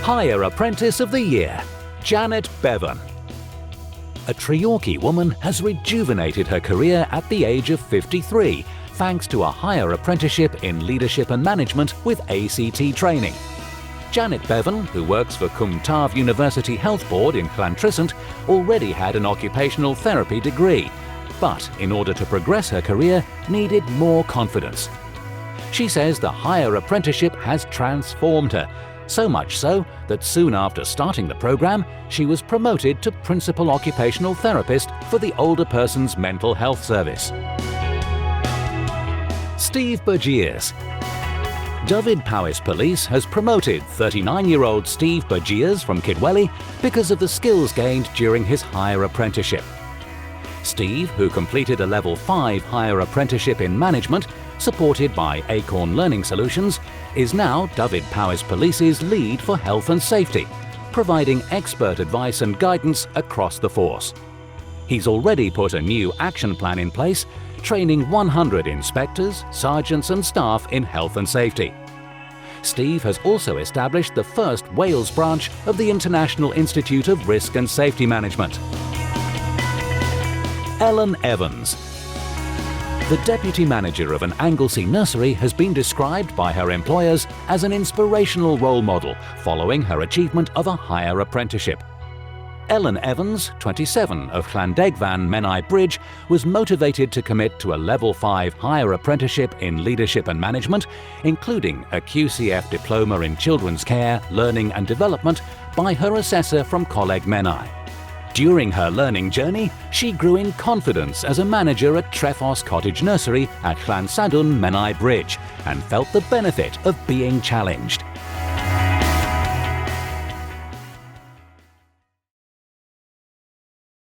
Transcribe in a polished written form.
Hire Apprentice of the Year, Janet Bevan. A Treorchy woman has rejuvenated her career at the age of 53 thanks to a higher apprenticeship in leadership and management with ACT training. Janet Bevan, who works for Cwm Taf University Health Board in Llantrisant, already had an occupational therapy degree, but in order to progress her career, needed more confidence. She says the higher apprenticeship has transformed her, so much so that soon after starting the program, she was promoted to Principal Occupational Therapist for the Older Persons Mental Health Service. Steve Burgiers. Dyfed Powys Police has promoted 39-year-old Steve Burgiers from Kidwelly because of the skills gained during his higher apprenticeship. Steve, who completed a Level 5 higher apprenticeship in management, supported by Acorn Learning Solutions, is now Dyfed Powys Police's lead for health and safety, providing expert advice and guidance across the force. He's already put a new action plan in place, training 100 inspectors, sergeants and staff in health and safety. Steve has also established the first Wales branch of the International Institute of Risk and Safety Management. Ellen Evans. The deputy manager of an Anglesey nursery has been described by her employers as an inspirational role model following her achievement of a higher apprenticeship. Ellen Evans, 27, of Llandegfan Menai Bridge, was motivated to commit to a Level 5 higher apprenticeship in leadership and management, including a QCF diploma in children's care, learning and development by her assessor from Coleg Menai. During her learning journey, she grew in confidence as a manager at Treffos Cottage Nursery at Llansadwn Menai Bridge and felt the benefit of being challenged.